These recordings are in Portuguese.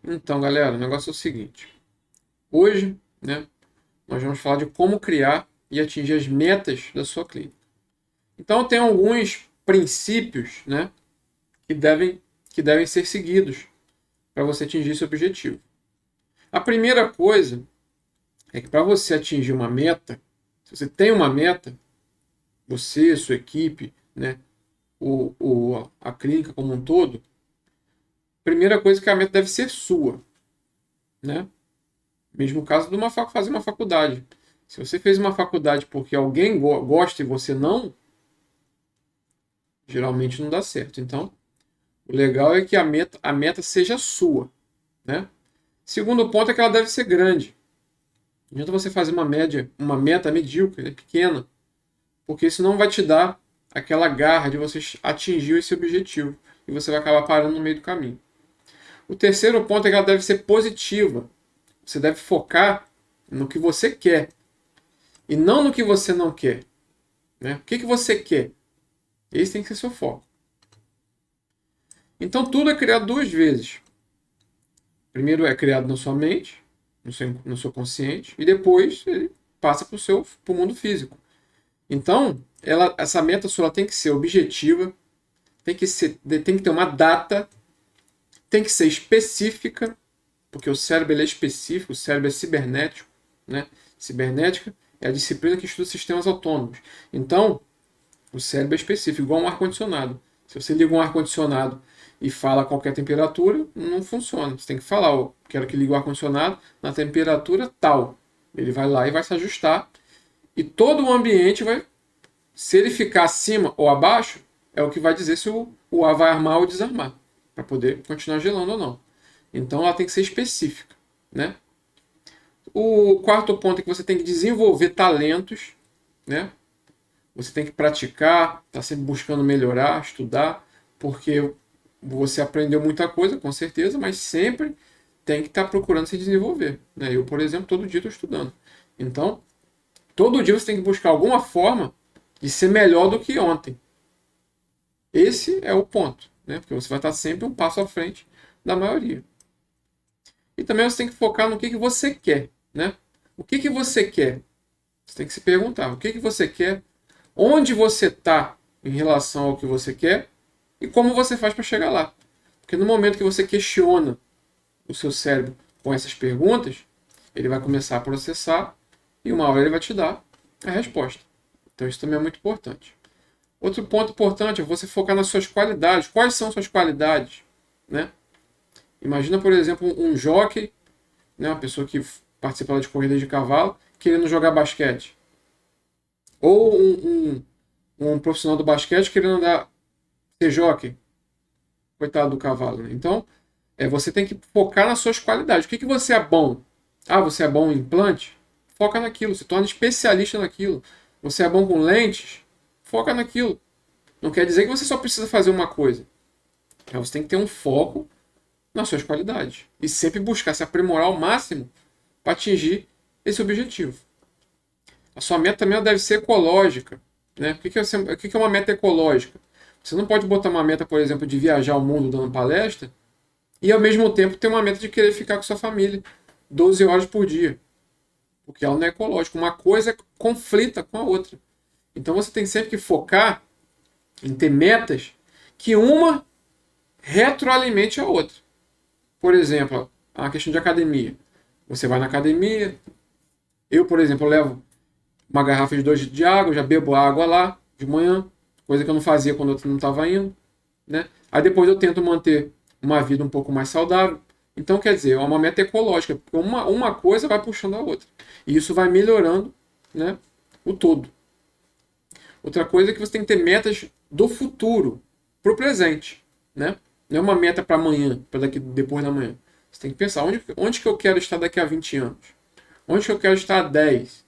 Então, galera, o negócio é o seguinte. Hoje, né, nós vamos falar de como criar e atingir as metas da sua clínica. Então, tem alguns princípios, né, que devem, que devem ser seguidos para você atingir esse objetivo. A primeira coisa é que para você atingir uma meta, se você tem uma meta, você, sua equipe, né, a clínica como um todo, a primeira coisa é que a meta deve ser sua, né? Mesmo caso de fazer uma faculdade. Se você fez uma faculdade porque alguém gosta e você não, geralmente não dá certo. Então, o legal é que a meta seja sua, né? Segundo ponto é que ela deve ser grande. Não adianta você fazer uma meta medíocre, pequena, porque isso não vai te dar aquela garra de você atingir esse objetivo e você vai acabar parando no meio do caminho. O terceiro ponto é que ela deve ser positiva. Você deve focar no que você quer e não no que você não quer. Né? O que você quer? Esse tem que ser seu foco. Então tudo é criado duas vezes. Primeiro é criado na sua mente, no seu consciente, e depois ele passa para o mundo físico. Então, essa meta sua tem que ser objetiva, tem que ter uma data, tem que ser específica, porque o cérebro é específico, o cérebro é cibernético. Né? Cibernética é a disciplina que estuda sistemas autônomos. Então, o cérebro é específico, igual um ar-condicionado. Se você liga um ar-condicionado e fala a qualquer temperatura, não funciona. Você tem que falar, eu quero que ligue o ar-condicionado na temperatura tal. Ele vai lá e vai se ajustar. E todo o ambiente vai, se ele ficar acima ou abaixo, é o que vai dizer se o ar vai armar ou desarmar, para poder continuar gelando ou não. Então ela tem que ser específica, né? O quarto ponto é que você tem que desenvolver talentos, né? Você tem que praticar, tá sempre buscando melhorar, estudar, porque você aprendeu muita coisa, com certeza, mas sempre tem que estar procurando se desenvolver. Né? Eu, por exemplo, todo dia estou estudando. Então, todo dia você tem que buscar alguma forma de ser melhor do que ontem. Esse é o ponto, né? Porque você vai estar sempre um passo à frente da maioria. E também você tem que focar no que você quer, né? O que você quer? Você tem que se perguntar, o que você quer? Onde você está em relação ao que você quer? E como você faz para chegar lá? Porque no momento que você questiona o seu cérebro com essas perguntas, ele vai começar a processar e uma hora ele vai te dar a resposta. Então isso também é muito importante. Outro ponto importante é você focar nas suas qualidades. Quais são suas qualidades? Né? Imagina, por exemplo, um jockey, né, uma pessoa que participa de corrida de cavalo, querendo jogar basquete. Ou um profissional do basquete querendo ser jockey. Coitado do cavalo. Né? Então, você tem que focar nas suas qualidades. O que você é bom? Ah, você é bom em implante? Foca naquilo, se torna especialista naquilo. Você é bom com lentes? Foca naquilo. Não quer dizer que você só precisa fazer uma coisa. Você tem que ter um foco nas suas qualidades. E sempre buscar se aprimorar ao máximo para atingir esse objetivo. A sua meta também deve ser ecológica. Né? O que é uma meta ecológica? Você não pode botar uma meta, por exemplo, de viajar o mundo dando palestra e ao mesmo tempo ter uma meta de querer ficar com sua família 12 horas por dia. Porque ela não é ecológica. Uma coisa conflita com a outra. Então você tem sempre que focar em ter metas que uma retroalimente a outra. Por exemplo, a questão de academia. Você vai na academia. Eu, por exemplo, levo uma garrafa de 2 litros de água, já bebo água lá de manhã, coisa que eu não fazia quando eu não estava indo. Né? Aí depois eu tento manter uma vida um pouco mais saudável. Então, quer dizer, é uma meta ecológica, porque uma coisa vai puxando a outra. E isso vai melhorando, né, o todo. Outra coisa é que você tem que ter metas do futuro, para o presente. Né? Não é uma meta para amanhã, para depois da manhã. Você tem que pensar onde que eu quero estar daqui a 20 anos? Onde que eu quero estar há 10?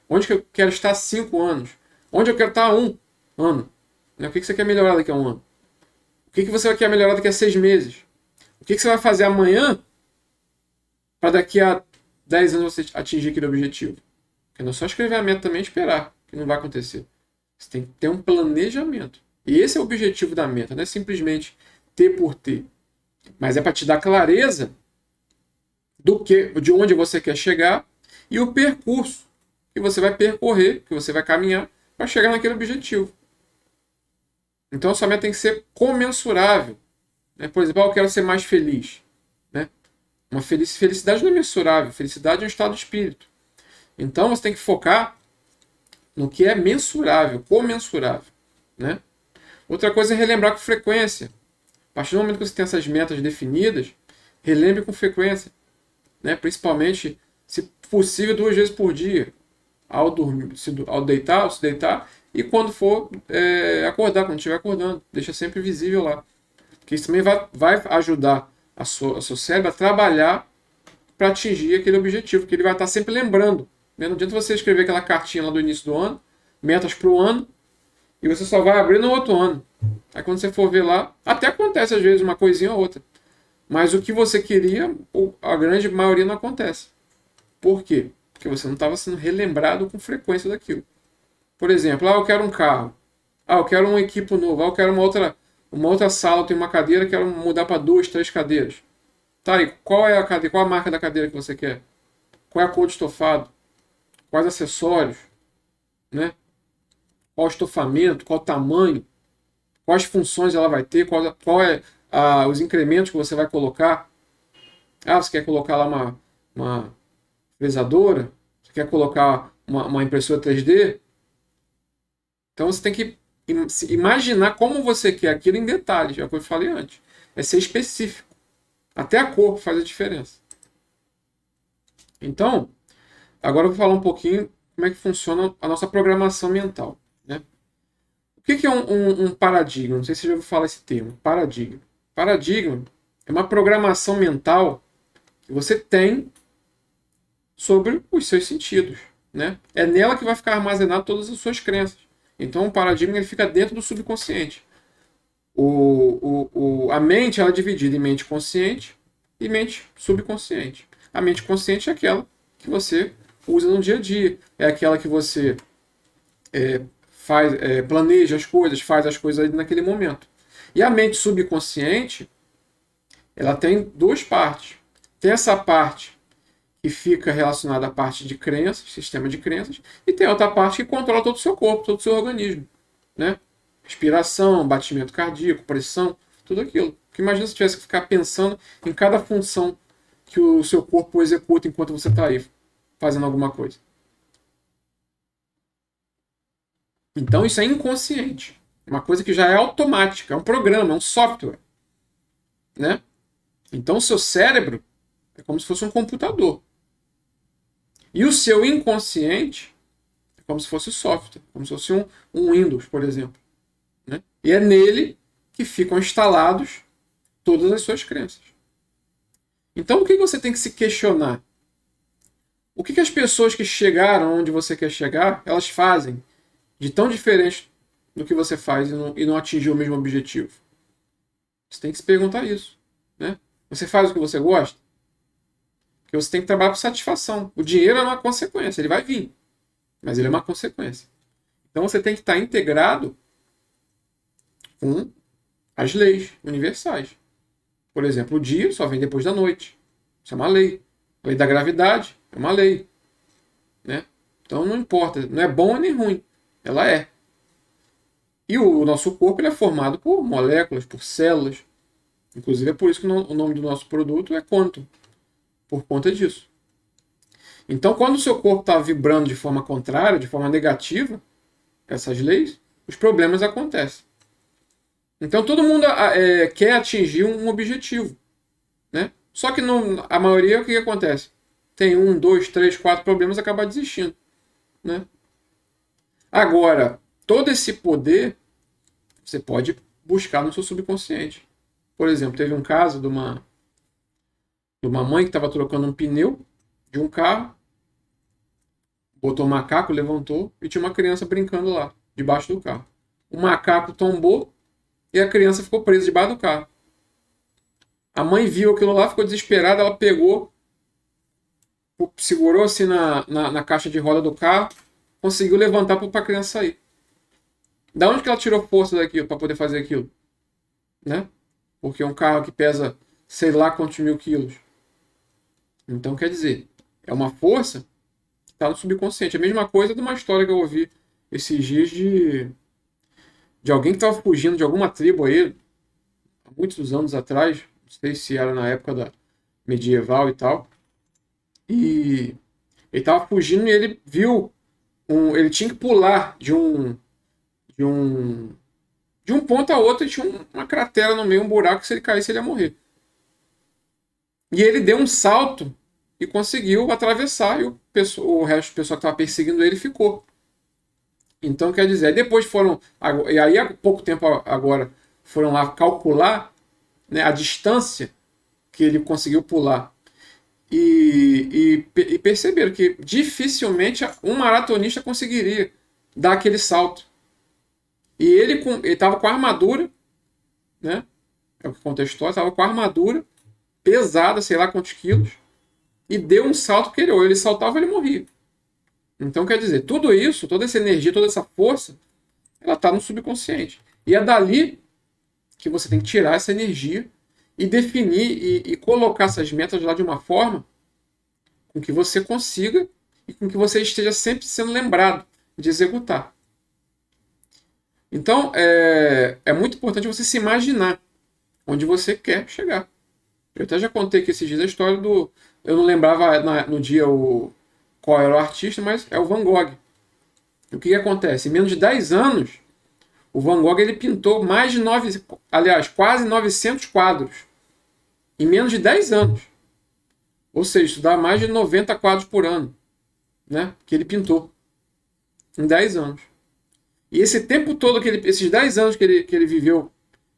Onde que eu quero estar há 5 anos? Onde eu quero estar há 1 ano? Né? O que você quer melhorar daqui a 1 ano? O que você quer melhorar daqui a 6 meses? O que você vai fazer amanhã para daqui a 10 anos você atingir aquele objetivo? Porque não é só escrever a meta também e esperar, que não vai acontecer. Você tem que ter um planejamento. E esse é o objetivo da meta, não é simplesmente ter por ter. Mas é para te dar clareza de onde você quer chegar e o percurso que você vai percorrer, que você vai caminhar para chegar naquele objetivo. Então a sua meta tem que ser comensurável. Né? Por exemplo, eu quero ser mais feliz. Né? Uma felicidade não é mensurável, felicidade é um estado de espírito. Então você tem que focar no que é mensurável, comensurável. Né? Outra coisa é relembrar com frequência. A partir do momento que você tem essas metas definidas, relembre com frequência. Né? Principalmente, se possível, 2 vezes por dia. Ao dormir, ao se deitar, e quando for acordar, quando estiver acordando. Deixa sempre visível lá. Porque isso também vai ajudar o seu cérebro a trabalhar para atingir aquele objetivo, que ele vai estar sempre lembrando. Não adianta você escrever aquela cartinha lá do início do ano, metas para o ano, e você só vai abrir no outro ano. Aí quando você for ver lá, até acontece às vezes uma coisinha ou outra. Mas o que você queria, a grande maioria não acontece. Por quê? Porque você não estava sendo relembrado com frequência daquilo. Por exemplo, eu quero um carro. Eu quero um equipo novo. Eu quero uma outra sala, eu tenho uma cadeira, quero mudar para 2, 3 cadeiras. Tá, e qual é a cadeira? Qual a marca da cadeira que você quer? Qual é a cor de estofado? Quais acessórios? Né? Qual o estofamento? Qual o tamanho? Quais funções ela vai ter? Qual é os incrementos que você vai colocar? Você quer colocar lá uma fresadora? Você quer colocar uma impressora 3D? Então você tem que imaginar como você quer aquilo em detalhes, é o que eu falei antes. É ser específico. Até a cor faz a diferença. Então, agora eu vou falar um pouquinho como é que funciona a nossa programação mental. Né? O que é um paradigma? Não sei se você já ouviu falar esse termo. Paradigma. Paradigma é uma programação mental que você tem sobre os seus sentidos. Né? É nela que vai ficar armazenado todas as suas crenças. Então o paradigma ele fica dentro do subconsciente. A mente ela é dividida em mente consciente e mente subconsciente. A mente consciente é aquela que você usa no dia a dia. É aquela que você planeja as coisas, faz as coisas ali naquele momento. E a mente subconsciente ela tem 2 partes. Tem essa parte que fica relacionada à parte de crenças, sistema de crenças, e tem outra parte que controla todo o seu corpo, todo o seu organismo. Né? Respiração, batimento cardíaco, pressão, tudo aquilo. Porque imagina se tivesse que ficar pensando em cada função que o seu corpo executa enquanto você está aí fazendo alguma coisa. Então isso é inconsciente. Uma coisa que já é automática, é um programa, é um software. Né? Então o seu cérebro é como se fosse um computador. E o seu inconsciente é como se fosse software, como se fosse um Windows, por exemplo. Né? E é nele que ficam instalados todas as suas crenças. Então o que você tem que se questionar? O que as pessoas que chegaram onde você quer chegar, elas fazem de tão diferente do que você faz e não atingiu o mesmo objetivo? Você tem que se perguntar isso. Né? Você faz o que você gosta? Porque você tem que trabalhar por satisfação. O dinheiro é uma consequência, ele vai vir. Mas ele é uma consequência. Então você tem que estar integrado com as leis universais. Por exemplo, o dia só vem depois da noite. Isso é uma lei. A lei da gravidade é uma lei. Né? Então não importa, não é bom nem ruim. Ela é. E o nosso corpo ele é formado por moléculas, por células. Inclusive é por isso que o nome do nosso produto é Quantum. Por conta disso. Então, quando o seu corpo está vibrando de forma contrária, de forma negativa, essas leis, os problemas acontecem. Então, todo mundo quer atingir um objetivo. Né? Só que a maioria, o que acontece? Tem 1, 2, 3, 4 problemas e acaba desistindo. Né? Agora, todo esse poder você pode buscar no seu subconsciente. Por exemplo, teve um caso de uma mãe que estava trocando um pneu de um carro, botou um macaco, levantou e tinha uma criança brincando lá, debaixo do carro. O macaco tombou e a criança ficou presa debaixo do carro. A mãe viu aquilo lá, ficou desesperada, ela pegou, segurou assim na caixa de roda do carro, conseguiu levantar para a criança sair. Da onde que ela tirou força daquilo para poder fazer aquilo? Né? Porque um carro que pesa sei lá quantos mil quilos. Então, quer dizer, é uma força que está no subconsciente. A mesma coisa de uma história que eu ouvi esses dias de alguém que estava fugindo de alguma tribo aí, há muitos anos atrás, não sei se era na época da medieval e tal, e ele estava fugindo e ele viu ele tinha que pular de um de um ponto a outro e tinha uma cratera no meio, um buraco que se ele caísse ele ia morrer. E ele deu um salto e conseguiu atravessar e o resto do pessoal que estava perseguindo ele ficou. Então quer dizer, aí depois foram, e aí há pouco tempo agora foram lá calcular, né, a distância que ele conseguiu pular e perceberam que dificilmente um maratonista conseguiria dar aquele salto. E ele estava com a armadura, né? É o que conta a história, estava com a armadura pesada, sei lá quantos quilos, e deu um salto que ele saltava e ele morria. Então quer dizer, tudo isso, toda essa energia, toda essa força, ela está no subconsciente. E é dali que você tem que tirar essa energia e definir e colocar essas metas lá de uma forma com que você consiga e com que você esteja sempre sendo lembrado de executar. Então, é muito importante você se imaginar onde você quer chegar. Eu até já contei aqui esses dias a história do... Eu não lembrava no dia qual era o artista, mas é o Van Gogh. O que acontece? Em menos de 10 anos, o Van Gogh ele pintou mais de quase 900 quadros. Em menos de 10 anos. Ou seja, isso dá mais de 90 quadros por ano, né? Que ele pintou. Em 10 anos. E esse tempo todo, esses 10 anos que ele viveu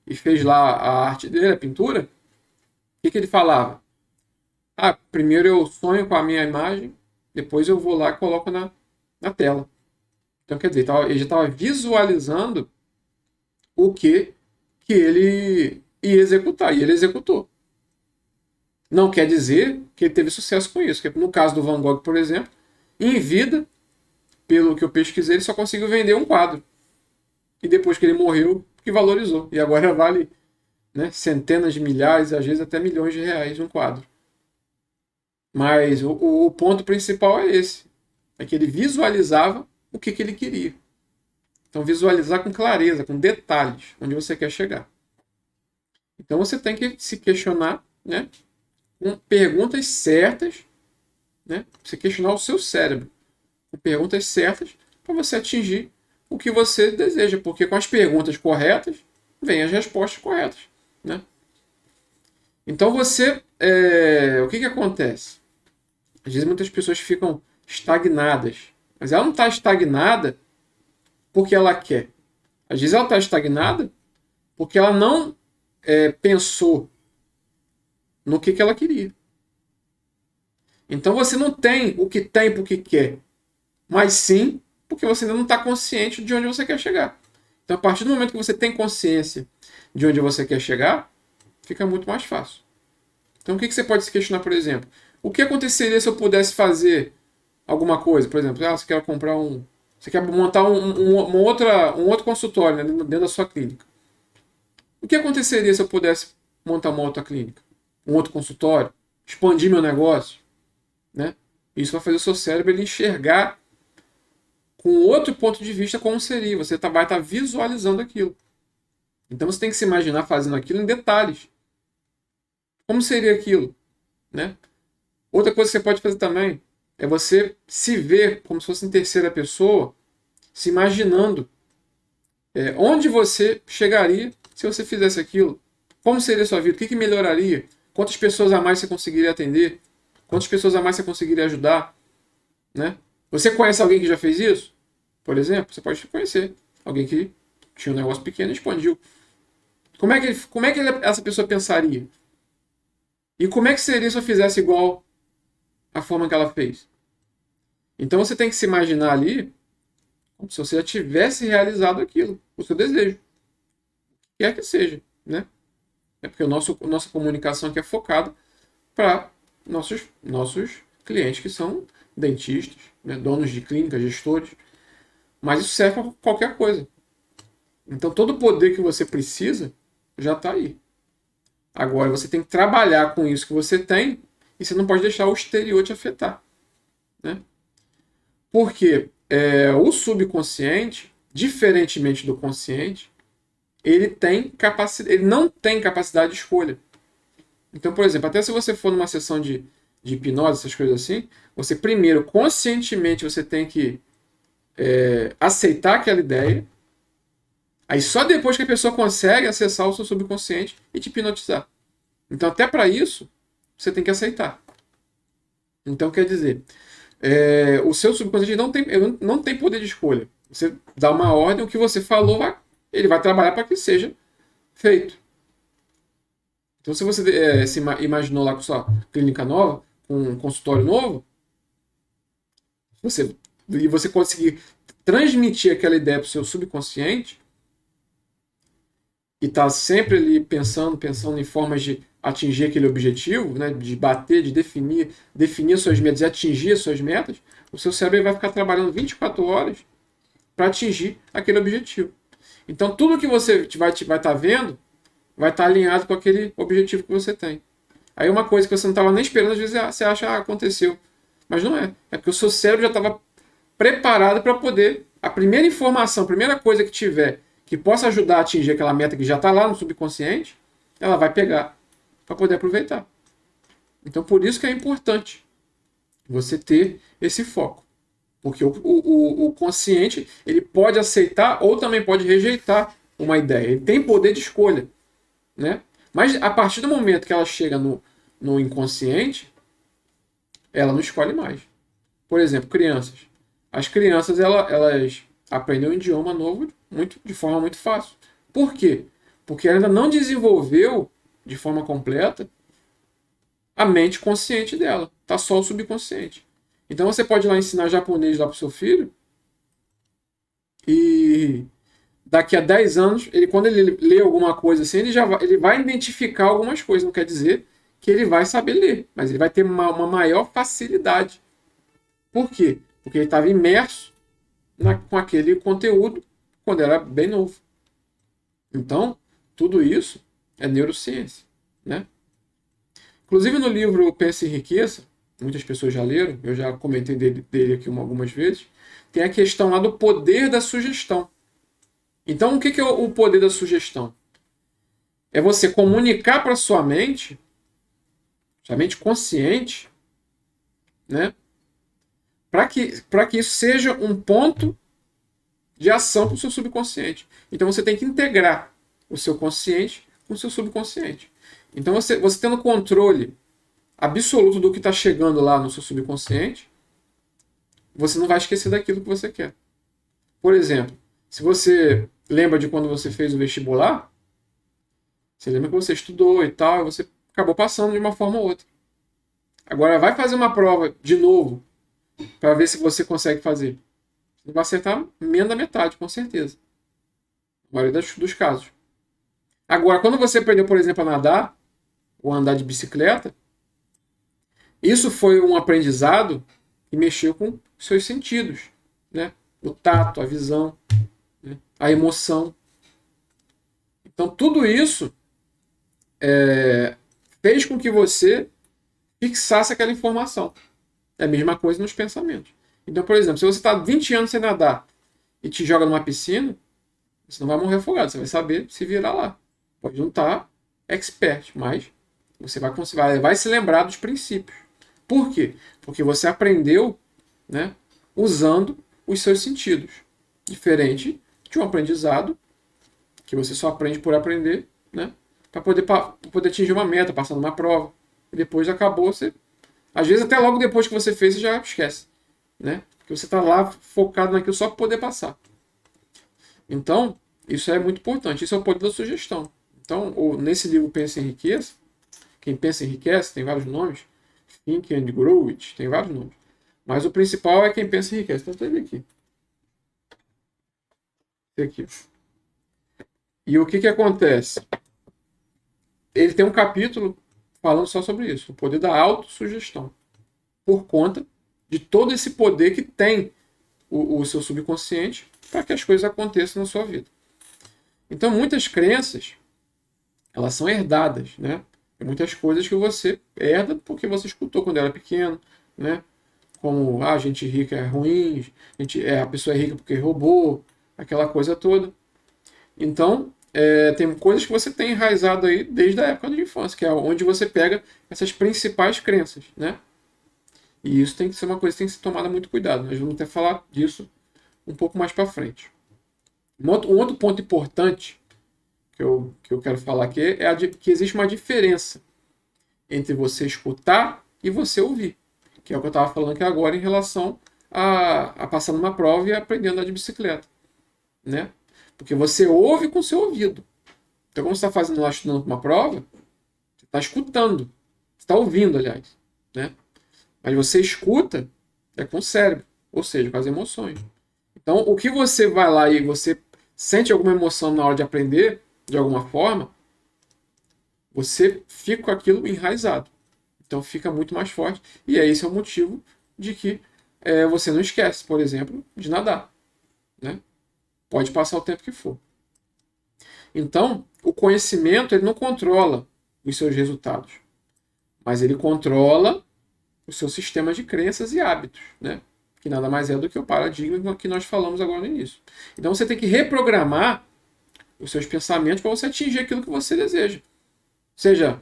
e fez lá a arte dele, a pintura, o que ele falava? Primeiro eu sonho com a minha imagem, depois eu vou lá e coloco na tela. Então, quer dizer, ele já estava visualizando o que ele ia executar, e ele executou. Não quer dizer que ele teve sucesso com isso, porque no caso do Van Gogh, por exemplo, em vida, pelo que eu pesquisei, ele só conseguiu vender um quadro. E depois que ele morreu, que valorizou. E agora vale, né, centenas de milhares, às vezes até milhões de reais um quadro. Mas o ponto principal é esse. É que ele visualizava o que ele queria. Então visualizar com clareza, com detalhes, onde você quer chegar. Então você tem que se questionar, né, com perguntas certas, né, você questionar o seu cérebro com perguntas certas para você atingir o que você deseja, porque com as perguntas corretas vêm as respostas corretas, né? Então o que acontece? Às vezes muitas pessoas ficam estagnadas, mas ela não está estagnada porque ela quer. Às vezes ela está estagnada porque ela não pensou no que ela queria. Então você não tem o que tem porque quer, mas sim porque você ainda não está consciente de onde você quer chegar. Então, a partir do momento que você tem consciência de onde você quer chegar, fica muito mais fácil. Então, o que você pode se questionar, por exemplo? O que aconteceria se eu pudesse fazer alguma coisa? Por exemplo, você quer comprar você quer montar um outro consultório, né, dentro da sua clínica. O que aconteceria se eu pudesse montar uma outra clínica? Um outro consultório? Expandir meu negócio? Né? Isso vai fazer o seu cérebro ele enxergar com outro ponto de vista como seria. Você vai estar visualizando aquilo. Então você tem que se imaginar fazendo aquilo em detalhes. Como seria aquilo? Né? Outra coisa que você pode fazer também é você se ver como se fosse em terceira pessoa, se imaginando onde você chegaria se você fizesse aquilo. Como seria a sua vida? O que melhoraria? Quantas pessoas a mais você conseguiria atender? Quantas pessoas a mais você conseguiria ajudar? Né? Você conhece alguém que já fez isso? Por exemplo, você pode conhecer alguém que tinha um negócio pequeno e expandiu. Como é que essa pessoa pensaria? E como é que seria se eu fizesse igual a forma que ela fez? Então você tem que se imaginar ali como se você já tivesse realizado aquilo, o seu desejo. Quer que seja, né? É porque nossa comunicação aqui é focada para nossos clientes que são dentistas, né, donos de clínicas, gestores. Mas isso serve para qualquer coisa. Então todo o poder que você precisa já está aí. Agora você tem que trabalhar com isso que você tem e você não pode deixar o exterior te afetar, né? Porque o subconsciente, diferentemente do consciente, ele não tem capacidade de escolha. Então, por exemplo, até se você for numa sessão de hipnose, essas coisas assim, você primeiro, conscientemente, você tem que aceitar aquela ideia. Aí só depois que a pessoa consegue acessar o seu subconsciente e te hipnotizar. Então, até para isso, você tem que aceitar. Então, quer dizer, o seu subconsciente não tem poder de escolha. Você dá uma ordem, o que você falou, ele vai trabalhar para que seja feito. Então, se você se imaginou lá com sua clínica nova, com um consultório novo, e você conseguir transmitir aquela ideia para o seu subconsciente, e tá sempre ali pensando em formas de atingir aquele objetivo, né, de bater, de definir suas metas e atingir as suas metas, o seu cérebro vai ficar trabalhando 24 horas para atingir aquele objetivo. Então, tudo que você vai estar vendo vai estar alinhado com aquele objetivo que você tem. Aí uma coisa que você não estava nem esperando, às vezes você acha, aconteceu. Mas não é. É porque o seu cérebro já estava preparado para poder... A primeira informação, a primeira coisa que tiver que possa ajudar a atingir aquela meta que já está lá no subconsciente, ela vai pegar para poder aproveitar. Então, por isso que é importante você ter esse foco. Porque o consciente, ele pode aceitar ou também pode rejeitar uma ideia. Ele tem poder de escolha, né? Mas a partir do momento que ela chega no inconsciente, ela não escolhe mais. Por exemplo, crianças. As crianças, elas aprendem um idioma novo de forma muito fácil. Por quê? Porque ela ainda não desenvolveu de forma completa a mente consciente dela. Está só o subconsciente. Então você pode ir lá ensinar japonês lá para o seu filho e daqui a 10 anos, quando ele lê alguma coisa assim, ele vai identificar algumas coisas. Não quer dizer que ele vai saber ler, mas ele vai ter uma maior facilidade. Por quê? Porque ele estava imerso com aquele conteúdo quando era bem novo. Então, tudo isso é neurociência, né? Inclusive no livro Pensa em Riqueza, muitas pessoas já leram, eu já comentei dele aqui algumas vezes, tem a questão lá do poder da sugestão. Então, o que é o poder da sugestão? É você comunicar para sua mente consciente, né? Para que isso seja um ponto de ação para o seu subconsciente. Então você tem que integrar o seu consciente com o seu subconsciente. Então você tendo controle absoluto do que está chegando lá no seu subconsciente, você não vai esquecer daquilo que você quer. Por exemplo, se você lembra de quando você fez o vestibular, você lembra que você estudou e tal, e você acabou passando de uma forma ou outra. Agora vai fazer uma prova de novo para ver se você consegue fazer. Você vai acertar menos da metade, com certeza. Na maioria dos casos. Agora, quando você aprendeu, por exemplo, a nadar ou a andar de bicicleta, isso foi um aprendizado que mexeu com seus sentidos, né? O tato, a visão, né? A emoção. Então, tudo isso fez com que você fixasse aquela informação. É a mesma coisa nos pensamentos. Então, por exemplo, se você está 20 anos sem nadar e te joga numa piscina, você não vai morrer afogado, você vai saber se virar lá. Pode não estar expert, mas você vai se lembrar dos princípios. Por quê? Porque você aprendeu, né, usando os seus sentidos. Diferente de um aprendizado que você só aprende por aprender, né, para poder atingir uma meta, passando uma prova. E depois acabou, às vezes até logo depois que você fez, você já esquece, né? Porque você está lá focado naquilo só para poder passar. Então, isso é muito importante. Isso é o poder da sugestão. Então, nesse livro Pensa em Riqueza, quem pensa enriquece, tem vários nomes. Think and Grow It, tem vários nomes. Mas o principal é quem pensa enriquece. Então, ele aqui. Esse aqui. E o que acontece? Ele tem um capítulo falando só sobre isso. O poder da autossugestão. Por conta de todo esse poder que tem o seu subconsciente para que as coisas aconteçam na sua vida. Então, muitas crenças, elas são herdadas, né? Tem muitas coisas que você herda porque você escutou quando era pequeno, né? Como gente rica é ruim, a pessoa é rica porque roubou, aquela coisa toda. Então, tem coisas que você tem enraizado aí desde a época da infância, que é onde você pega essas principais crenças, né? E isso tem que ser uma coisa que tem que ser tomada muito cuidado. Nós vamos até falar disso um pouco mais para frente. Um outro ponto importante que eu quero falar aqui que existe uma diferença entre você escutar e você ouvir, que é o que eu estava falando aqui agora em relação a passar numa prova e aprendendo a andar de bicicleta, né? Porque você ouve com o seu ouvido. Então, quando você está fazendo lá, estudando para uma prova, você está escutando, você está ouvindo, aliás, né? Mas você escuta com o cérebro, ou seja, com as emoções. Então, o que você vai lá e você sente alguma emoção na hora de aprender, de alguma forma, você fica com aquilo enraizado. Então, fica muito mais forte. E esse é o motivo de que você não esquece, por exemplo, de nadar, né? Pode passar o tempo que for. Então, o conhecimento ele não controla os seus resultados, mas ele controla o seu sistema de crenças e hábitos, né? Que nada mais é do que o paradigma que nós falamos agora no início. Então você tem que reprogramar os seus pensamentos para você atingir aquilo que você deseja. Seja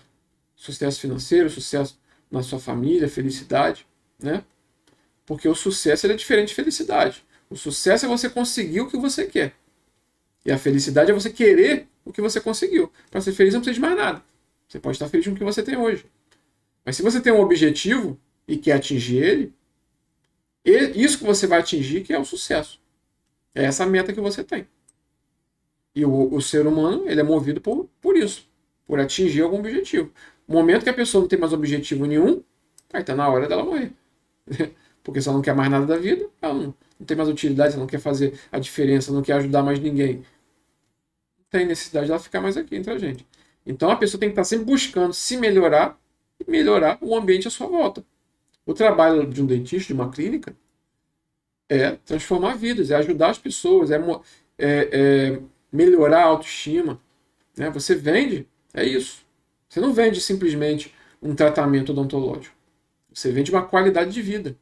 sucesso financeiro, sucesso na sua família, felicidade, né? Porque o sucesso é diferente de felicidade. O sucesso é você conseguir o que você quer. E a felicidade é você querer o que você conseguiu. Para ser feliz não precisa de mais nada. Você pode estar feliz com o que você tem hoje. Mas se você tem um objetivo e quer atingir ele, isso que você vai atingir que é o sucesso. É essa meta que você tem. E o ser humano ele é movido por isso. Por atingir algum objetivo. No momento que a pessoa não tem mais objetivo nenhum, aí está na hora dela morrer. Porque se ela não quer mais nada da vida, ela não tem mais utilidade, ela não quer fazer a diferença, não quer ajudar mais ninguém. Não tem necessidade dela ficar mais aqui entre a gente. Então a pessoa tem que estar sempre buscando se melhorar e melhorar o ambiente à sua volta. O trabalho de um dentista, de uma clínica, é transformar vidas, é ajudar as pessoas, é melhorar a autoestima. Né? Você vende, é isso. Você não vende simplesmente um tratamento odontológico. Você vende uma qualidade de vida.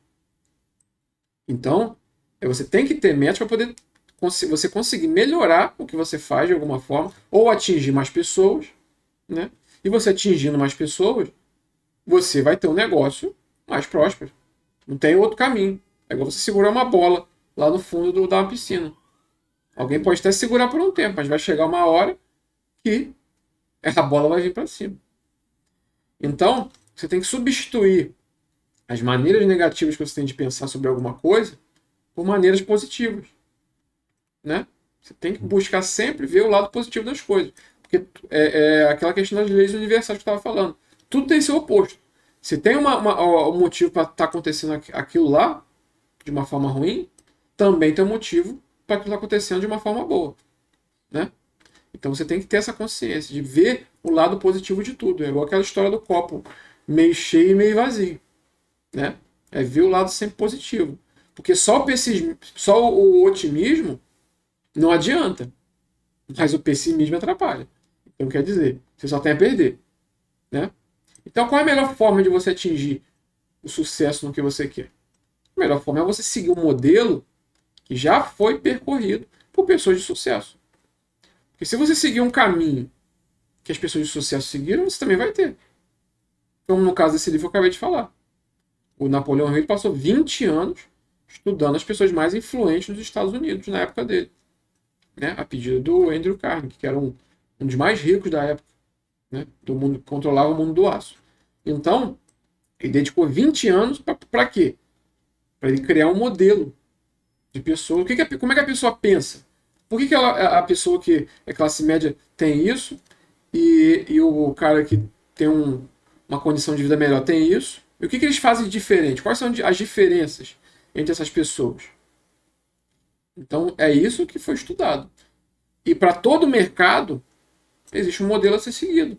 Então, você tem que ter metas para poder você conseguir melhorar o que você faz de alguma forma, ou atingir mais pessoas, né? E você atingindo mais pessoas, você vai ter um negócio mais próspero. Não tem outro caminho. É igual você segurar uma bola lá no fundo da piscina. Alguém pode até segurar por um tempo, mas vai chegar uma hora que a bola vai vir para cima. Então, você tem que substituir as maneiras negativas que você tem de pensar sobre alguma coisa por maneiras positivas. Né? Você tem que buscar sempre ver o lado positivo das coisas. Porque é aquela questão das leis universais que eu estava falando. Tudo tem seu oposto. Se tem um motivo para estar acontecendo aquilo lá, de uma forma ruim, também tem um motivo para aquilo estar acontecendo de uma forma boa. Né? Então você tem que ter essa consciência de ver o lado positivo de tudo. É igual aquela história do copo meio cheio e meio vazio. Né? É ver o lado sempre positivo. Porque só o otimismo não adianta. Mas o pessimismo atrapalha. Então quer dizer, você só tem a perder. Né? Então qual é a melhor forma de você atingir o sucesso no que você quer? A melhor forma é você seguir um modelo que já foi percorrido por pessoas de sucesso. Porque se você seguir um caminho que as pessoas de sucesso seguiram, você também vai ter. Como no caso desse livro que eu acabei de falar. O Napoleão Hill passou 20 anos estudando as pessoas mais influentes nos Estados Unidos na época dele. Né? A pedido do Andrew Carnegie, que era um dos mais ricos da época. Né? Do mundo, controlava o mundo do aço. Então, ele dedicou 20 anos para quê? Para ele criar um modelo de pessoa. Como é que a pessoa pensa? Por que a pessoa que é classe média tem isso e o cara que tem uma condição de vida melhor tem isso? E o que eles fazem de diferente? Quais são as diferenças entre essas pessoas? Então, é isso que foi estudado. E para todo mercado, existe um modelo a ser seguido.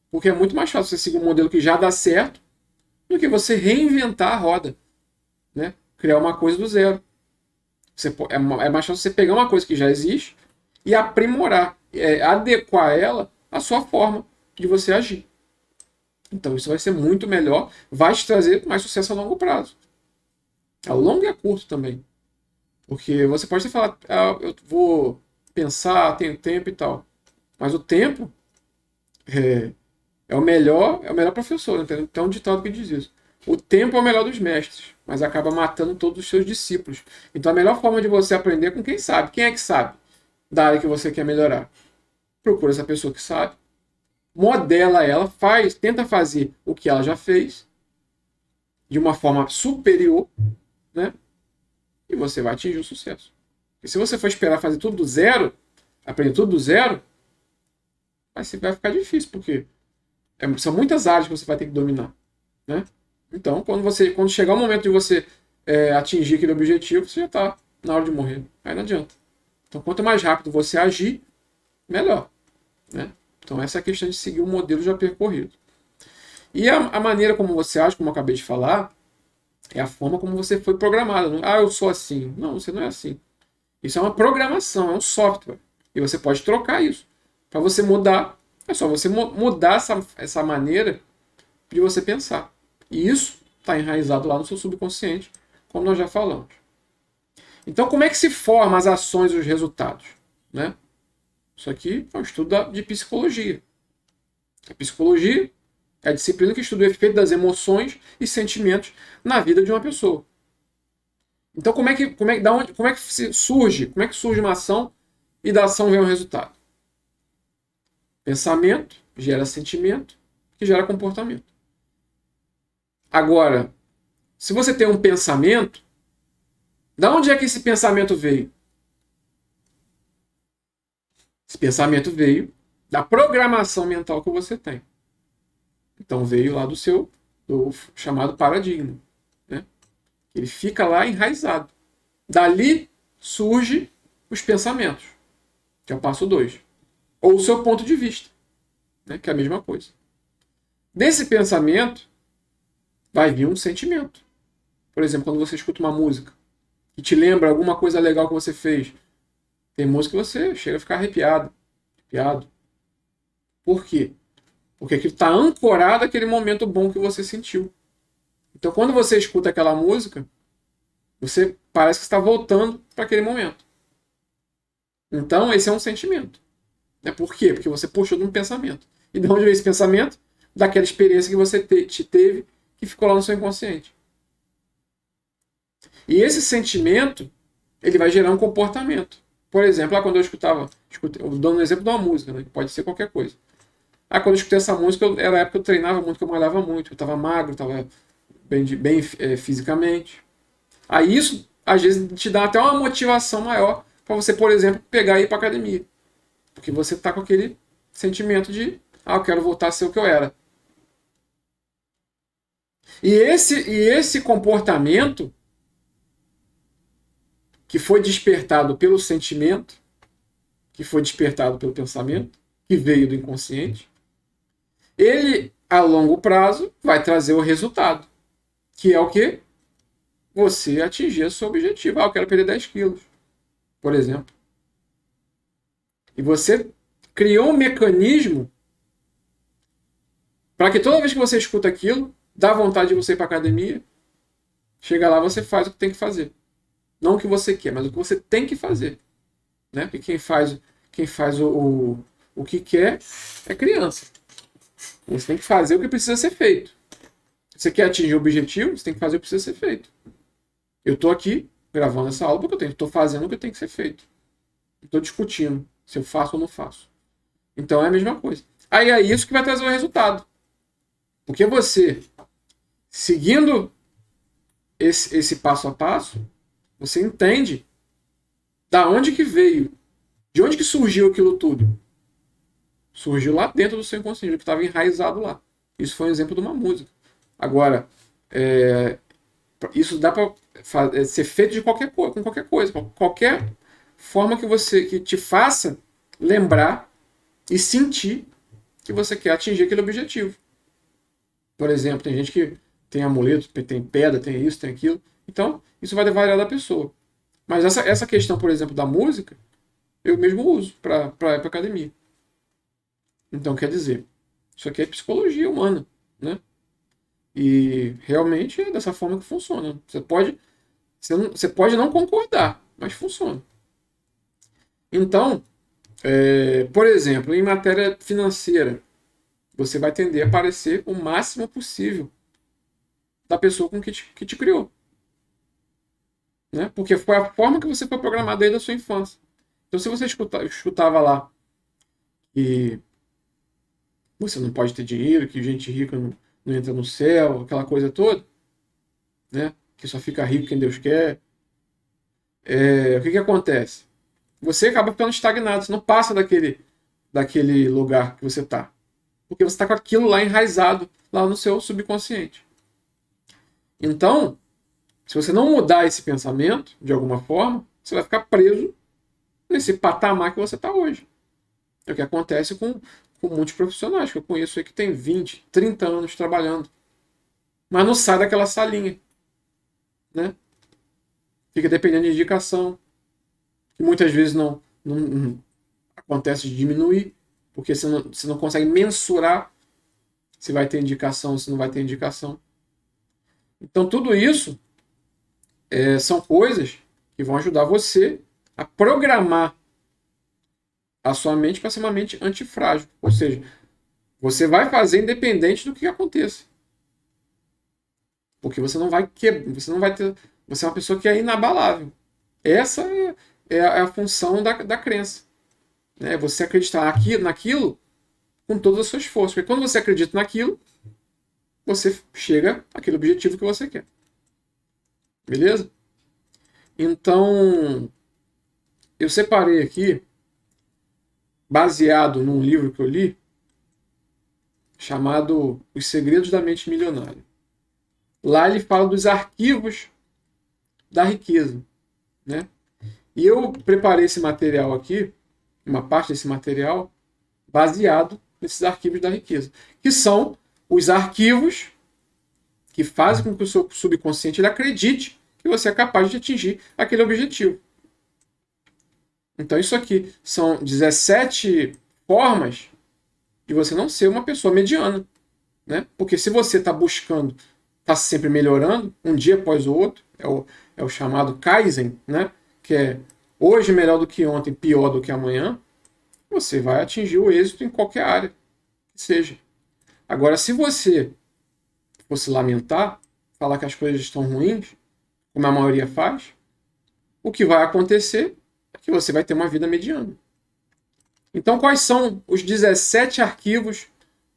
Porque é muito mais fácil você seguir um modelo que já dá certo do que você reinventar a roda. Né? Criar uma coisa do zero. É mais fácil você pegar uma coisa que já existe e aprimorar, adequar ela à sua forma de você agir. Então isso vai ser muito melhor, vai te trazer mais sucesso a longo prazo. A longo e a curto também. Porque você pode ter falado, eu vou pensar, tenho tempo e tal. Mas o tempo é o melhor professor, entendeu? Tem um ditado que diz isso. O tempo é o melhor dos mestres, mas acaba matando todos os seus discípulos. Então a melhor forma de você aprender é com quem sabe. Quem é que sabe da área que você quer melhorar? Procura essa pessoa que sabe, modela ela, tenta fazer o que ela já fez de uma forma superior, né? E você vai atingir o sucesso. E se você for esperar fazer tudo do zero, aprender tudo do zero, vai ficar difícil, porque são muitas áreas que você vai ter que dominar, né? Então, quando chegar o momento de você atingir aquele objetivo, você já está na hora de morrer. Aí não adianta. Então, quanto mais rápido você agir, melhor, né? Então, essa é a questão de seguir um modelo já percorrido. E a maneira como você age, como eu acabei de falar, é a forma como você foi programado. Eu sou assim. Não, você não é assim. Isso é uma programação, é um software. E você pode trocar isso. Para você mudar, é só você mudar essa maneira de você pensar. E isso está enraizado lá no seu subconsciente, como nós já falamos. Então, como é que se formam as ações e os resultados? Né? Isso aqui é um estudo de psicologia. A psicologia é a disciplina que estuda o efeito das emoções e sentimentos na vida de uma pessoa. Então, como é que surge uma ação e da ação vem um resultado? Pensamento gera sentimento, que gera comportamento. Agora, se você tem um pensamento, da onde é que esse pensamento veio? Esse pensamento veio da programação mental que você tem. Então veio lá do chamado paradigma. Né? Ele fica lá enraizado. Dali surge os pensamentos, que é o passo 2. Ou o seu ponto de vista, né? Que é a mesma coisa. Desse pensamento vai vir um sentimento. Por exemplo, quando você escuta uma música que te lembra alguma coisa legal que você fez. Tem música que você chega a ficar arrepiado. Por quê? Porque aquilo está ancorado àquele momento bom que você sentiu. Então, quando você escuta aquela música, você parece que está voltando para aquele momento. Então, esse é um sentimento. Por quê? Porque você puxou de um pensamento. E de onde veio esse pensamento? Daquela experiência que você teve, que ficou lá no seu inconsciente. E esse sentimento, ele vai gerar um comportamento. Por exemplo, quando eu dando um exemplo de uma música, né? Pode ser qualquer coisa. Quando eu escutei essa música, era a época que eu treinava muito, que eu malhava muito. Eu estava magro, estava bem fisicamente. Aí isso, às vezes, te dá até uma motivação maior para você, por exemplo, pegar e ir para academia. Porque você está com aquele sentimento de, eu quero voltar a ser o que eu era. E esse comportamento que foi despertado pelo sentimento, que foi despertado pelo pensamento, que veio do inconsciente, ele, a longo prazo, vai trazer o resultado, que é o quê? Você atingir o seu objetivo. Eu quero perder 10 quilos, por exemplo. E você criou um mecanismo para que toda vez que você escuta aquilo, dá vontade de você ir para a academia, chega lá, você faz o que tem que fazer. Não o que você quer, mas o que você tem que fazer. Né? Porque quem faz o que quer é criança. Você tem que fazer o que precisa ser feito. Você quer atingir o objetivo, você tem que fazer o que precisa ser feito. Eu estou aqui gravando essa aula porque eu estou fazendo o que tem que ser feito. Estou discutindo se eu faço ou não faço. Então é a mesma coisa. Aí é isso que vai trazer o resultado. Porque você, seguindo esse passo a passo, você entende da onde que veio, de onde que surgiu aquilo tudo. Surgiu lá dentro do seu inconsciente, que estava enraizado lá. Isso foi um exemplo de uma música. Agora, isso dá para ser feito de qualquer coisa, com qualquer coisa, qualquer forma que te faça lembrar e sentir que você quer atingir aquele objetivo. Por exemplo, tem gente que tem amuleto, tem pedra, tem isso, tem aquilo. Então, isso vai variar da pessoa. Mas essa questão, por exemplo, da música, eu mesmo uso para ir para academia. Então, quer dizer, Isso aqui é psicologia humana, né? E realmente é dessa forma que funciona. Você pode não concordar, mas funciona. Então, por exemplo, em matéria financeira, você vai tender a parecer o máximo possível da pessoa com que te criou. Né? Porque foi a forma que você foi programado desde a sua infância. Então, se você escutava lá que você não pode ter dinheiro, que gente rica não entra no céu, aquela coisa toda, né? Que só fica rico quem Deus quer, o que acontece? Você acaba ficando estagnado, você não passa daquele lugar que você está. Porque você está com aquilo lá enraizado, lá no seu subconsciente. Então, se você não mudar esse pensamento, de alguma forma, você vai ficar preso nesse patamar que você está hoje. É o que acontece com muitos profissionais que eu conheço aí que tem 20, 30 anos trabalhando. Mas não sai daquela salinha. Né? Fica dependendo de indicação. Que muitas vezes não acontece de diminuir. Porque você não consegue mensurar se vai ter indicação ou se não vai ter indicação. Então tudo isso são coisas que vão ajudar você a programar a sua mente para ser uma mente antifrágil. Ou seja, você vai fazer independente do que aconteça. Porque você não vai ter. Você é uma pessoa que é inabalável. Essa é a função da crença. Né? Você acreditar naquilo com todas as suas forças. Porque quando você acredita naquilo, você chega àquele objetivo que você quer. Beleza? Então, eu separei aqui, baseado num livro que eu li, chamado Os Segredos da Mente Milionária. Lá ele fala dos arquivos da riqueza. Né? E eu preparei esse material aqui, uma parte desse material, baseado nesses arquivos da riqueza. Que são os arquivos que fazem com que o seu subconsciente ele acredite que você é capaz de atingir aquele objetivo. Então isso aqui são 17 formas de você não ser uma pessoa mediana. Né? Porque se você está buscando, está sempre melhorando, um dia após o outro, é o chamado Kaizen, né? Que é hoje melhor do que ontem, pior do que amanhã, você vai atingir o êxito em qualquer área que seja. Agora, se você fosse lamentar, falar que as coisas estão ruins, como a maioria faz, o que vai acontecer é que você vai ter uma vida mediana. Então, quais são os 17 arquivos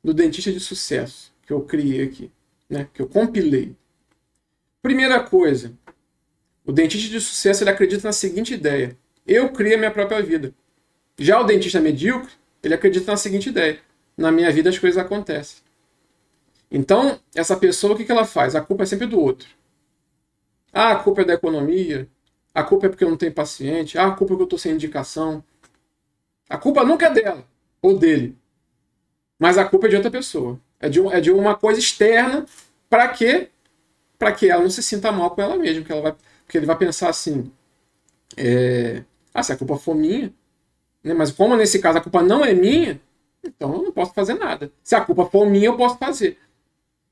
do dentista de sucesso que eu criei aqui, né? Que eu compilei? Primeira coisa, o dentista de sucesso ele acredita na seguinte ideia: eu crio a minha própria vida. Já o dentista medíocre, ele acredita na seguinte ideia: na minha vida as coisas acontecem. Então, essa pessoa, o que ela faz? A culpa é sempre do outro. Ah, a culpa é da economia. A culpa é porque eu não tenho paciente. Ah, a culpa é porque eu estou sem indicação. A culpa nunca é dela ou dele. Mas a culpa é de outra pessoa. É de uma coisa externa. Para quê? Para que ela não se sinta mal com ela mesma. Porque ele vai pensar assim: se a culpa for minha, né? Mas como nesse caso a culpa não é minha, então eu não posso fazer nada. Se a culpa for minha, eu posso fazer.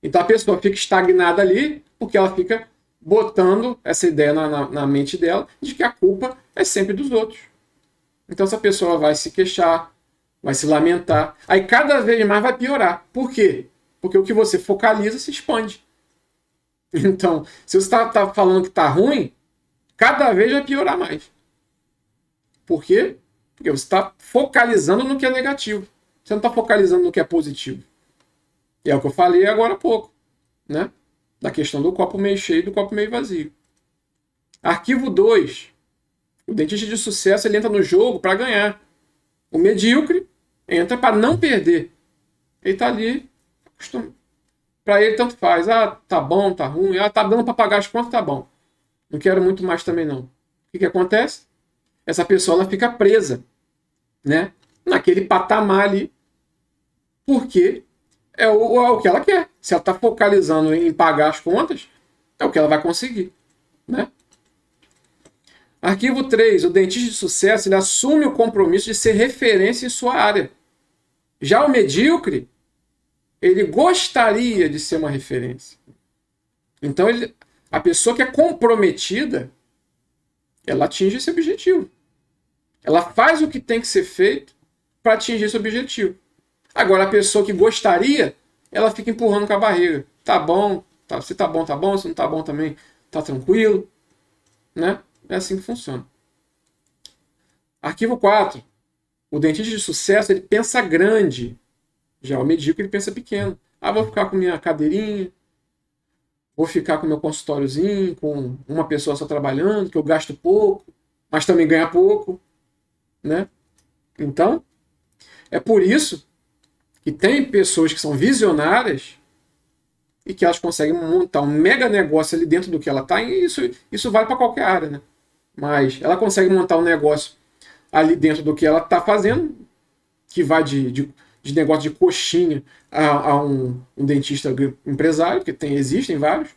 Então a pessoa fica estagnada ali porque ela fica botando essa ideia na mente dela de que a culpa é sempre dos outros. Então essa pessoa vai se queixar, vai se lamentar. Aí cada vez mais vai piorar. Por quê? Porque o que você focaliza se expande. Então, se você está falando que está ruim, cada vez vai piorar mais. Por quê? Porque você está focalizando no que é negativo. Você não está focalizando no que é positivo. E é o que eu falei agora há pouco, né? Da questão do copo meio cheio e do copo meio vazio. Arquivo 2. O dentista de sucesso ele entra no jogo para ganhar. O medíocre entra para não perder. Ele está ali, para ele tanto faz. Ah, tá bom, tá ruim. Ah, tá dando para pagar as contas, tá bom. Não quero muito mais também não. O que acontece? Essa pessoa ela fica presa, né? Naquele patamar ali. Porque é o que ela quer. Se ela está focalizando em pagar as contas, é o que ela vai conseguir, né? Arquivo 3. O dentista de sucesso ele assume o compromisso de ser referência em sua área. Já o medíocre, ele gostaria de ser uma referência. Então, a pessoa que é comprometida, ela atinge esse objetivo. Ela faz o que tem que ser feito para atingir esse objetivo. Agora, a pessoa que gostaria, ela fica empurrando com a barriga. Tá bom, se tá bom, se não tá bom também, tá tranquilo. Né? É assim que funciona. Arquivo 4. O dentista de sucesso, ele pensa grande. Já o medíocre, ele pensa pequeno. Ah, vou ficar com minha cadeirinha, vou ficar com meu consultóriozinho, com uma pessoa só trabalhando, que eu gasto pouco, mas também ganha pouco. Né? Então, é por isso que tem pessoas que são visionárias e que elas conseguem montar um mega negócio ali dentro do que ela está, e isso vale para qualquer área, né? Mas ela consegue montar um negócio ali dentro do que ela está fazendo, que vai de negócio de coxinha a um dentista empresário, que existem vários,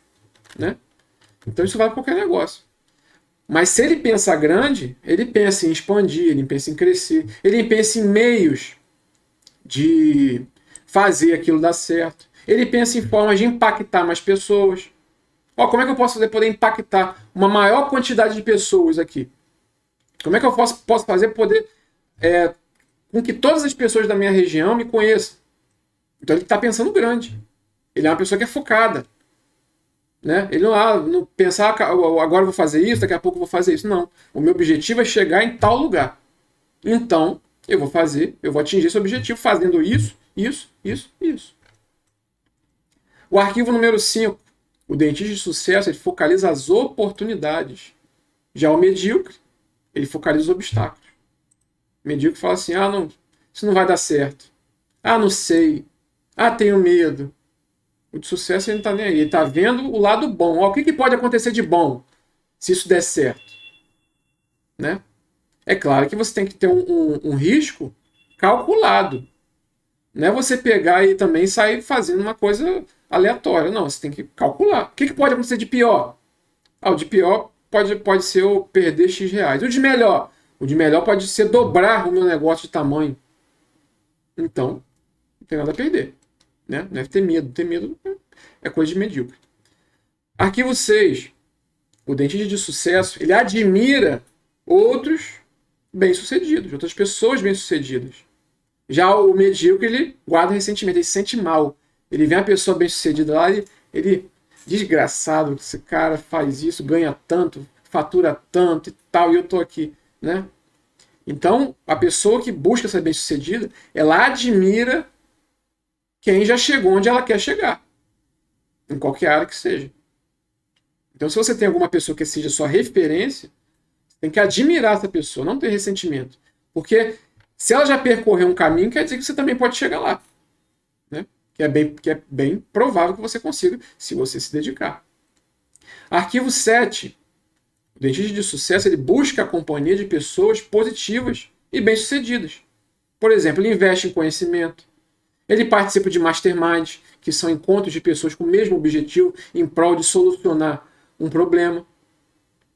né? Então isso vale para qualquer negócio. Mas se ele pensa grande, ele pensa em expandir, ele pensa em crescer, ele pensa em meios de fazer aquilo dar certo. Ele pensa em formas de impactar mais pessoas. Ó, como é que eu posso poder impactar uma maior quantidade de pessoas aqui? Como é que eu posso fazer poder com que todas as pessoas da minha região me conheçam? Então ele está pensando grande. Ele é uma pessoa que é focada. Né? Ele não pensar, agora eu vou fazer isso, daqui a pouco eu vou fazer isso. Não. O meu objetivo é chegar em tal lugar. Então, eu vou atingir esse objetivo fazendo isso, isso, isso, isso. O arquivo número 5. O dentista de sucesso, ele focaliza as oportunidades. Já o medíocre, ele focaliza os obstáculos. O medíocre fala assim, não, isso não vai dar certo. Não sei. Tenho medo. O de sucesso ele não está nem aí. Ele está vendo o lado bom. O que pode acontecer de bom se isso der certo? Né? É claro que você tem que ter um risco calculado. Não é você pegar e também sair fazendo uma coisa aleatória. Não, você tem que calcular. O que pode acontecer de pior? O de pior pode ser eu perder X reais. O de melhor? O de melhor pode ser dobrar o meu negócio de tamanho. Então, não tem nada a perder. Né? Não deve ter medo. Ter medo é coisa de medíocre. Arquivo 6. O dentista de sucesso, ele admira outros bem-sucedidos, outras pessoas bem-sucedidas. Já o medíocre, ele guarda ressentimento, ele se sente mal. Ele vê uma pessoa bem-sucedida lá, ele desgraçado, esse cara faz isso, ganha tanto, fatura tanto e tal, e eu tô aqui, né? Então, a pessoa que busca ser bem-sucedida, ela admira quem já chegou onde ela quer chegar, em qualquer área que seja. Então, se você tem alguma pessoa que seja sua referência, você tem que admirar essa pessoa, não ter ressentimento. Porque se ela já percorreu um caminho, quer dizer que você também pode chegar lá. Né? Que é bem provável que você consiga, se você se dedicar. Arquivo 7. O dentista de sucesso, ele busca a companhia de pessoas positivas e bem-sucedidas. Por exemplo, ele investe em conhecimento. Ele participa de masterminds, que são encontros de pessoas com o mesmo objetivo em prol de solucionar um problema.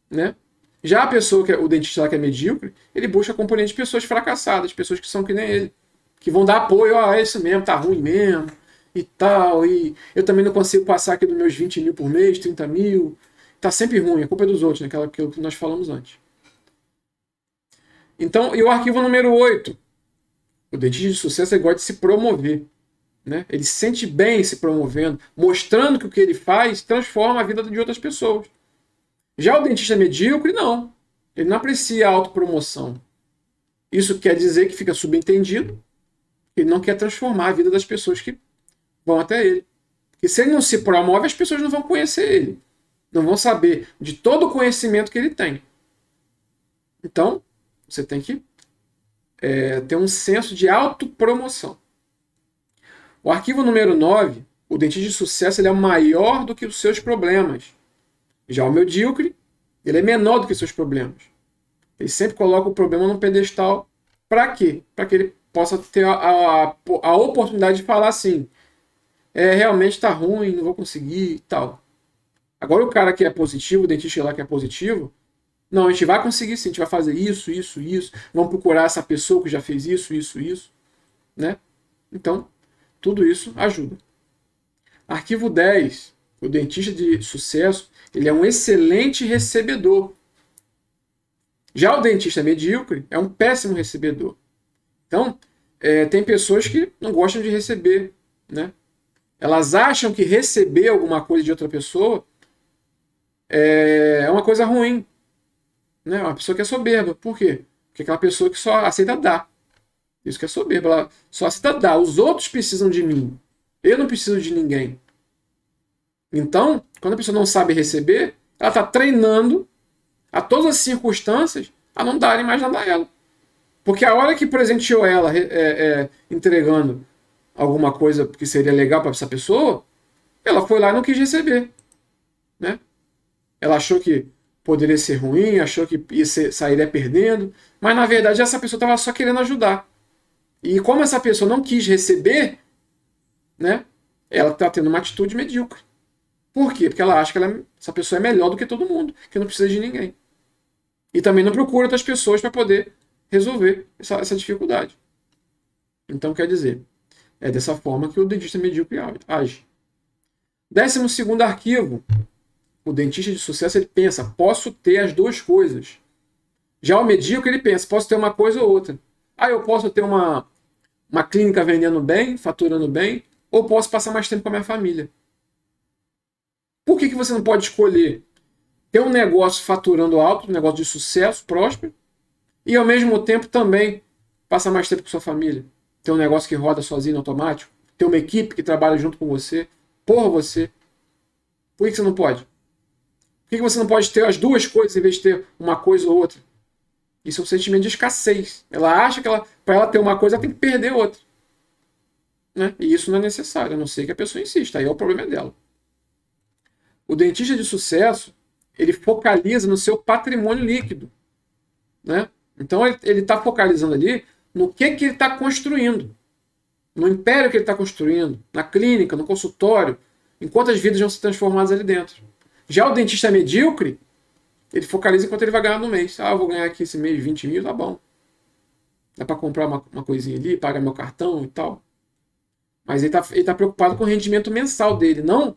Né? Já a pessoa, o dentista lá que é medíocre, ele busca a companhia de pessoas fracassadas, pessoas que são que nem ele, que vão dar apoio, é isso mesmo, tá ruim mesmo, e tal, e eu também não consigo passar aqui dos meus 20 mil por mês, 30 mil, tá sempre ruim, a culpa é dos outros, né? Aquilo que nós falamos antes. Então, e o arquivo número 8, o dentista de sucesso ele gosta de se promover. Né? Ele se sente bem se promovendo, mostrando que o que ele faz transforma a vida de outras pessoas. Já o dentista medíocre, não. Ele não aprecia a autopromoção. Isso quer dizer que fica subentendido que ele não quer transformar a vida das pessoas que vão até ele. Porque se ele não se promove, as pessoas não vão conhecer ele. Não vão saber de todo o conhecimento que ele tem. Então, você tem que ter um senso de autopromoção. O arquivo número 9, o dentista de sucesso ele é maior do que os seus problemas. Já o medíocre, ele é menor do que os seus problemas. Ele sempre coloca o problema num pedestal. Para quê? Para que ele possa ter a oportunidade de falar assim, realmente está ruim, não vou conseguir e tal. Agora o cara que é positivo, o dentista lá que é positivo, não, a gente vai conseguir sim, a gente vai fazer isso, vamos procurar essa pessoa que já fez isso, né? Então, Tudo isso ajuda. Arquivo 10. O dentista de sucesso, ele é um excelente recebedor. Já o dentista medíocre é um péssimo recebedor. Então, tem pessoas que não gostam de receber, né? Elas acham que receber alguma coisa de outra pessoa é uma coisa ruim, né? Uma pessoa que é soberba. Por quê? Porque é aquela pessoa que só aceita dar. Isso que é soberba. Ela só aceita dar. Os outros precisam de mim. Eu não preciso de ninguém. Então, quando a pessoa não sabe receber, ela está treinando a todas as circunstâncias a não darem mais nada a ela. Porque a hora que presenteou ela entregando alguma coisa que seria legal para essa pessoa, ela foi lá e não quis receber. Né? Ela achou que poderia ser ruim, achou que sairia perdendo, mas na verdade essa pessoa estava só querendo ajudar. E como essa pessoa não quis receber, né, ela está tendo uma atitude medíocre. Por quê? Porque ela acha que essa pessoa é melhor do que todo mundo, que não precisa de ninguém. E também não procura outras pessoas para poder resolver essa dificuldade. Então, quer dizer, é dessa forma que o dentista medíocre age. 12º arquivo. O dentista de sucesso, ele pensa, posso ter as duas coisas. Já o medíocre, ele pensa, posso ter uma coisa ou outra. Eu posso ter uma clínica vendendo bem, faturando bem, ou posso passar mais tempo com a minha família. Por que você não pode escolher ter um negócio faturando alto, um negócio de sucesso, próspero, e ao mesmo tempo também passar mais tempo com sua família? Ter um negócio que roda sozinho no automático, ter uma equipe que trabalha junto com você, por você. Por que você não pode? Por que você não pode ter as duas coisas em vez de ter uma coisa ou outra? Isso é um sentimento de escassez. Ela acha que para ela ter uma coisa, ela tem que perder outra. Né? E isso não é necessário, a não ser que a pessoa insista. Aí é o problema dela. O dentista de sucesso, ele focaliza no seu patrimônio líquido. Né? Então ele está focalizando ali no que ele está construindo. No império que ele está construindo, na clínica, no consultório, em quantas vidas vão ser transformadas ali dentro. Já o dentista medíocre, ele focaliza em quanto ele vai ganhar no mês. Eu vou ganhar aqui esse mês 20 mil, tá bom. Dá para comprar uma coisinha ali, pagar meu cartão e tal. Mas ele tá preocupado com o rendimento mensal dele, não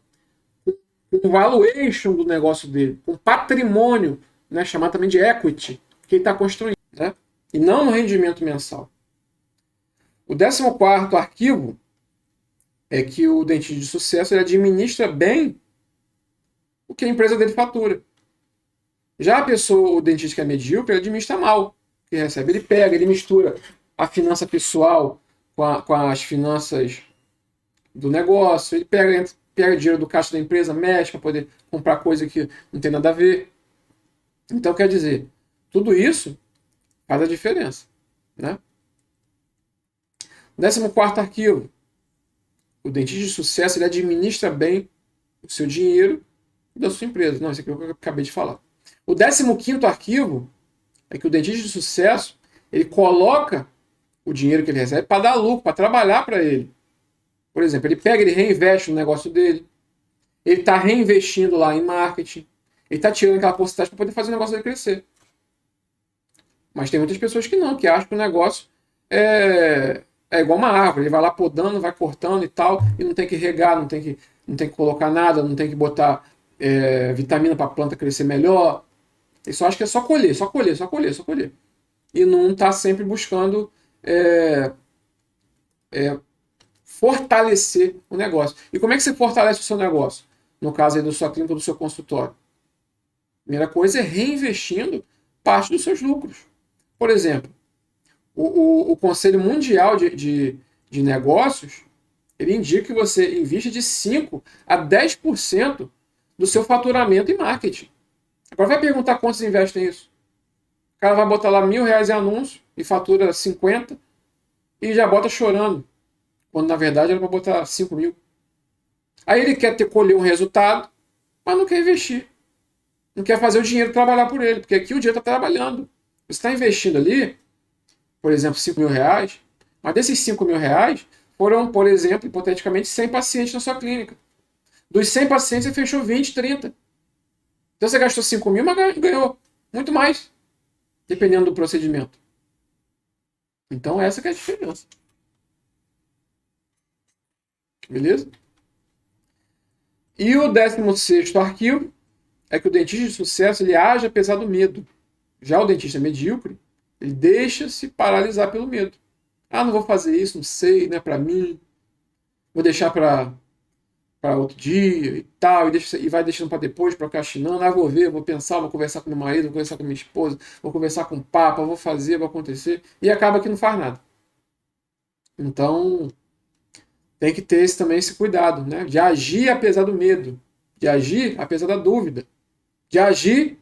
com o valuation do negócio dele, com o patrimônio, né, chamado também de equity, que ele está construindo. Né? E não no rendimento mensal. O 14º arquivo é que o dentista de sucesso ele administra bem o que a empresa dele fatura. Já o dentista que é medíocre, ele administra mal o que recebe. Ele pega, ele mistura a finança pessoal com as finanças do negócio, ele pega dinheiro do caixa da empresa, mexe para poder comprar coisa que não tem nada a ver. Então, quer dizer, tudo isso faz a diferença. Né? 14º arquivo. O dentista de sucesso ele administra bem o seu dinheiro e da sua empresa. Não, isso aqui eu acabei de falar. O 15º arquivo é que o dentista de sucesso ele coloca o dinheiro que ele recebe para dar lucro, para trabalhar para ele. Por exemplo, ele pega, ele reinveste no negócio dele, ele está reinvestindo lá em marketing, ele está tirando aquela porcentagem para poder fazer o negócio dele crescer. Mas tem muitas pessoas que não, que acham que o negócio é igual uma árvore, ele vai lá podando, vai cortando e tal, e não tem que regar, não tem que colocar nada, não tem que botar vitamina para a planta crescer melhor. Ele só acha que é só colher, só colher, só colher, só colher. E não está sempre buscando fortalecer o negócio. E como é que você fortalece o seu negócio? No caso aí da sua clínica, do seu consultório. A primeira coisa é reinvestindo parte dos seus lucros. Por exemplo, o Conselho Mundial de Negócios, ele indica que você invista de 5% a 10% do seu faturamento em marketing. Agora vai perguntar quantos investem isso. O cara vai botar lá R$1.000 em anúncio e fatura 50 e já bota chorando. Quando na verdade era para botar 5 mil. Aí ele quer colher um resultado, mas não quer investir. Não quer fazer o dinheiro trabalhar por ele, porque aqui o dinheiro está trabalhando. Você está investindo ali, por exemplo, R$5.000, mas desses R$5.000 foram, por exemplo, hipoteticamente, 100 pacientes na sua clínica. Dos 100 pacientes, você fechou 20, 30. Então você gastou 5 mil, mas ganhou muito mais, dependendo do procedimento. Então essa que é a diferença. beleza? E o 16º arquivo é que o dentista de sucesso ele age apesar do medo. Já o dentista medíocre, ele deixa se paralisar pelo medo. Ah, não vou fazer isso, não sei, não é para mim. Vou deixar para outro dia e tal, e vai deixando para depois, procrastinando. Ah, vou ver, vou pensar, vou conversar com meu marido, vou conversar com minha esposa, vou conversar com o papa, vou fazer, vai acontecer. E acaba que não faz nada. Então, tem que ter também esse cuidado, né? De agir apesar do medo, de agir apesar da dúvida, de agir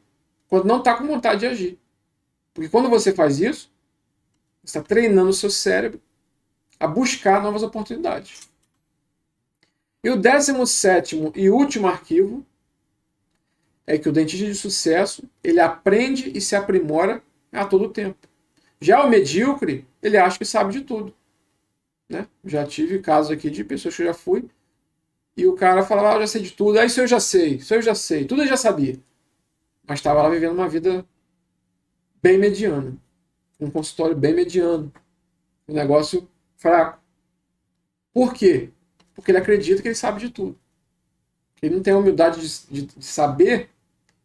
quando não está com vontade de agir. Porque quando você faz isso, você está treinando o seu cérebro a buscar novas oportunidades. E o 17º e último arquivo é que o dentista de sucesso ele aprende e se aprimora a todo tempo. Já o medíocre, ele acha que sabe de tudo. Né? Já tive casos aqui de pessoas que eu já fui e o cara falava, eu já sei de tudo, isso eu já sei, tudo eu já sabia. Mas estava lá vivendo uma vida bem mediana, um consultório bem mediano, um negócio fraco. Por quê? Porque ele acredita que ele sabe de tudo. Ele não tem a humildade de saber,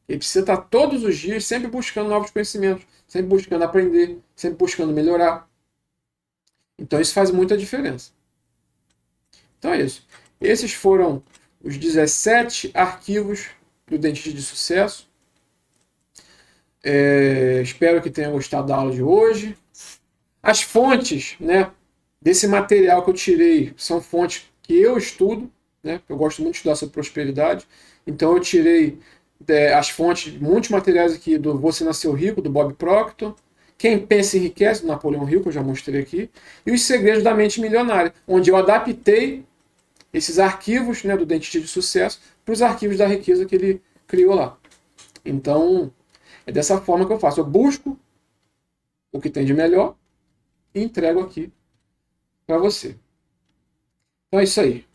ele precisa estar todos os dias sempre buscando novos conhecimentos, sempre buscando aprender, sempre buscando melhorar. Então isso faz muita diferença. Então é isso. Esses foram os 17 arquivos do dentista de sucesso. Espero que tenham gostado da aula de hoje. As fontes, né, desse material que eu tirei são fontes que eu estudo, né? Eu gosto muito de estudar sobre prosperidade. Então eu tirei as fontes, muitos materiais aqui do Você Nasceu Rico, do Bob Proctor. Quem Pensa Enriquece, do Napoleão Hill, que eu já mostrei aqui. E Os Segredos da Mente Milionária, onde eu adaptei esses arquivos, né, do dentista de sucesso para os arquivos da riqueza que ele criou lá. Então, é dessa forma que eu faço. Eu busco o que tem de melhor e entrego aqui para você. Então é isso aí.